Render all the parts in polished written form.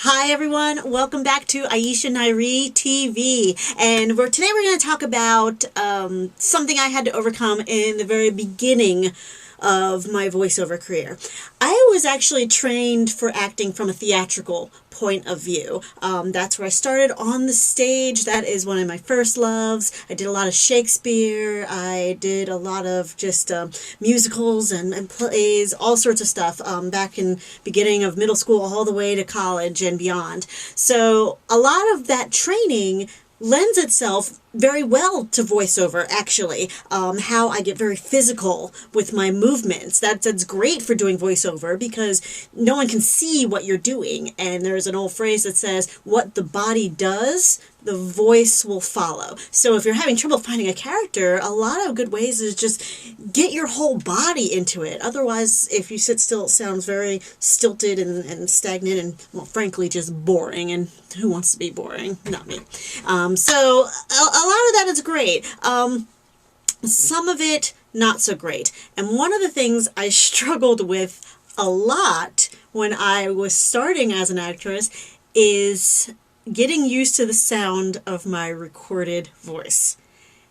Hi everyone, welcome back to IeshaNyreeTV, and today we're going to talk about something I had to overcome in the very beginning of my voiceover career. I was actually trained for acting from a theatrical point of view. That's where I started on the stage. That is one of my first loves. I did a lot of Shakespeare. I did a lot of just musicals and plays, all sorts of stuff back in beginning of middle school all the way to college and beyond. So a lot of that training lends itself very well to voiceover, actually. How I get very physical with my movements. That's great for doing voiceover because no one can see what you're doing. And there's an old phrase that says, what the body does, the voice will follow. So if you're having trouble finding a character, a lot of good ways is just get your whole body into it. Otherwise, if you sit still, it sounds very stilted and stagnant and, well, frankly, just boring. And who wants to be boring? Not me. So a lot of that is great. Some of it, not so great. And one of the things I struggled with a lot when I was starting as an actress is getting used to the sound of my recorded voice.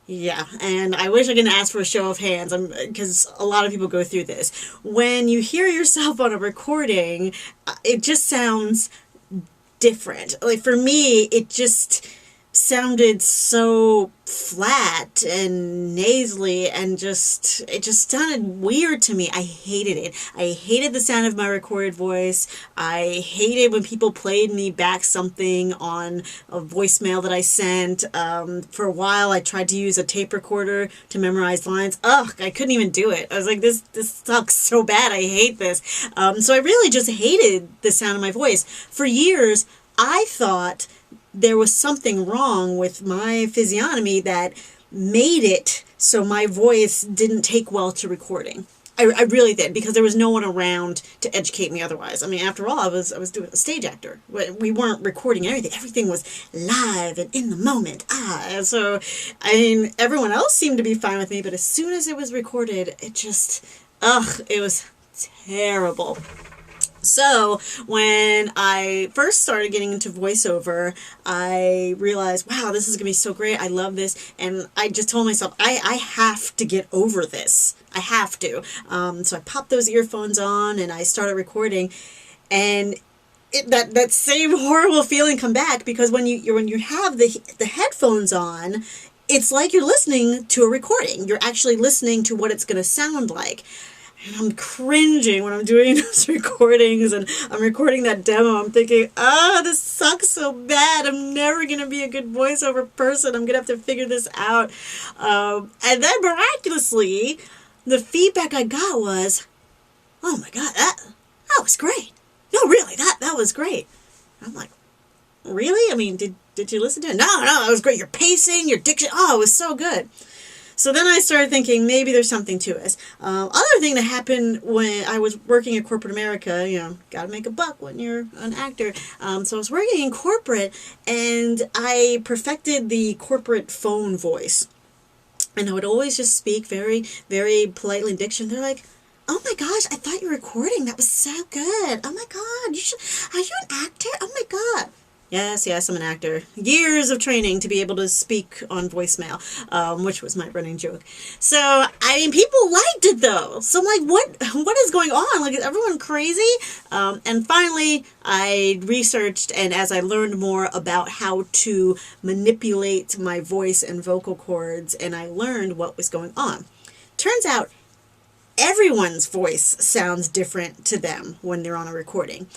Yeah, and I wish I could ask for a show of hands, because a lot of people go through this. When you hear yourself on a recording, it just sounds different. Like, for me, it just sounded so flat and nasally, and it just sounded weird to me. I hated it. I hated the sound of my recorded voice. I hated when people played me back something on a voicemail that I sent. For a while I tried to use a tape recorder to memorize lines. Ugh, I couldn't even do it. I was like, this sucks so bad. I hate this. So I really just hated the sound of my voice. For years I thought there was something wrong with my physiognomy that made it so my voice didn't take well to recording. I really did, because there was no one around to educate me otherwise. I mean, after all, I was doing a stage actor. We weren't recording anything. Everything was live and in the moment. So, I mean, everyone else seemed to be fine with me, but as soon as it was recorded, it just, it was terrible. So when I first started getting into voiceover, I realized, wow, this is going to be so great. I love this. And I just told myself, I have to get over this. I have to. So I popped those earphones on and I started recording. And that same horrible feeling come back, because when you have the headphones on, it's like you're listening to a recording. You're actually listening to what it's going to sound like. And I'm cringing when I'm doing those recordings, and I'm recording that demo. I'm thinking, this sucks so bad. I'm never going to be a good voiceover person. I'm going to have to figure this out. And then miraculously, the feedback I got was, oh my God, that was great. No, really, that was great. I'm like, really? I mean, did you listen to it? No, it was great. Your pacing, your diction, it was so good. So then I started thinking, maybe there's something to us. Other thing that happened when I was working in corporate America, gotta make a buck when you're an actor. So I was working in corporate, and I perfected the corporate phone voice. And I would always just speak very, very politely in diction. They're like, oh my gosh, I thought you were recording. That was so good. Oh my God, are you an actor? Oh my God. Yes, I'm an actor. Years of training to be able to speak on voicemail, which was my running joke. So, I mean, people liked it though. So I'm like, what is going on? Like, is everyone crazy? And finally, I researched, and as I learned more about how to manipulate my voice and vocal cords, and I learned what was going on. Turns out, everyone's voice sounds different to them when they're on a recording.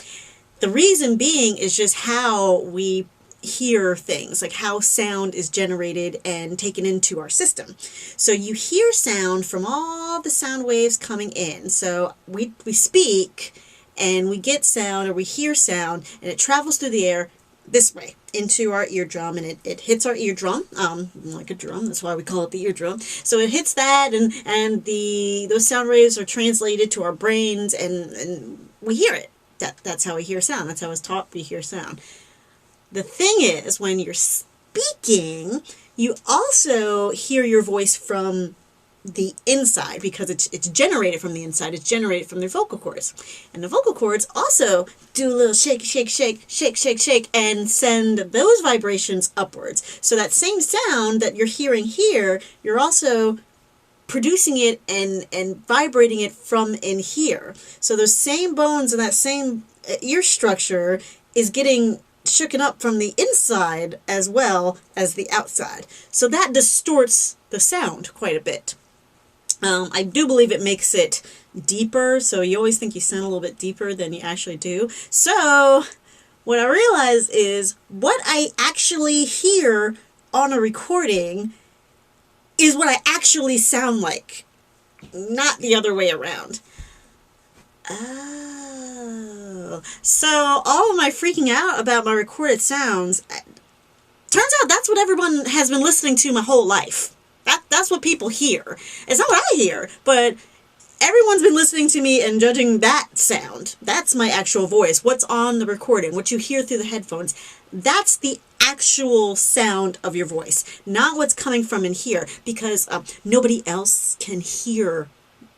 The reason being is just how we hear things, like how sound is generated and taken into our system. So you hear sound from all the sound waves coming in. So we speak and we get sound, or we hear sound, and it travels through the air this way into our eardrum, and it hits our eardrum, like a drum. That's why we call it the eardrum. So it hits that, and those sound waves are translated to our brains, and we hear it. That's how we hear sound. That's how it's taught we hear sound. The thing is, when you're speaking, you also hear your voice from the inside, because it's generated from the inside. It's generated from their vocal cords. And the vocal cords also do a little shake, shake, shake, shake, shake, shake, and send those vibrations upwards. So that same sound that you're hearing here, you're also producing it and vibrating it from in here. So those same bones and that same ear structure is getting shooken up from the inside as well as the outside. So that distorts the sound quite a bit. I do believe it makes it deeper, so you always think you sound a little bit deeper than you actually do. So what I realize is what I actually hear on a recording is what I actually sound like, not the other way around. Oh, so all of my freaking out about my recorded sounds, turns out that's what everyone has been listening to my whole life. That's what people hear. It's not what I hear, but everyone's been listening to me and judging that sound. That's my actual voice. What's on the recording, what you hear through the headphones, that's the actual sound of your voice, not what's coming from in here, because nobody else can hear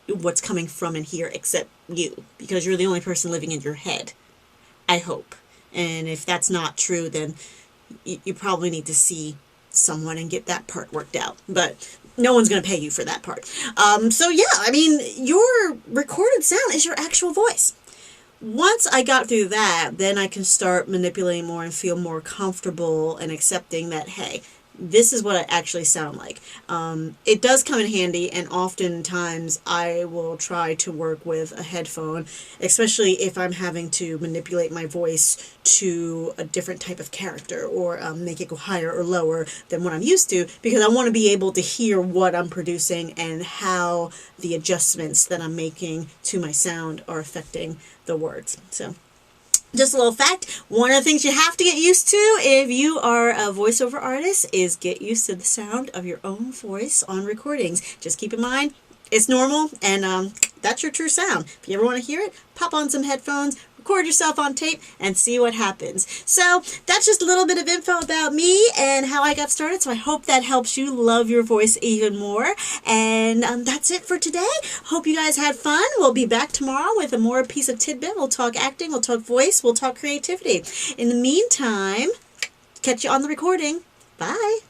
what's coming from in here except you, because you're the only person living in your head, I hope. And if that's not true, then you probably need to see someone and get that part worked out, but no one's going to pay you for that part. So yeah, I mean, your recorded sound is your actual voice. Once I got through that, then I can start manipulating more and feel more comfortable and accepting that, hey, this is what I actually sound like. It does come in handy, and oftentimes I will try to work with a headphone, especially if I'm having to manipulate my voice to a different type of character, or make it go higher or lower than what I'm used to, because I want to be able to hear what I'm producing and how the adjustments that I'm making to my sound are affecting the words. So just a little fact, one of the things you have to get used to if you are a voiceover artist is get used to the sound of your own voice on recordings. Just keep in mind, it's normal, and that's your true sound. If you ever want to hear it, pop on some headphones, record yourself on tape, and see what happens. So that's just a little bit of info about me and how I got started. So I hope that helps you love your voice even more. And that's it for today. Hope you guys had fun. We'll be back tomorrow with a more piece of tidbit. We'll talk acting, we'll talk voice, we'll talk creativity. In the meantime, catch you on the recording. Bye.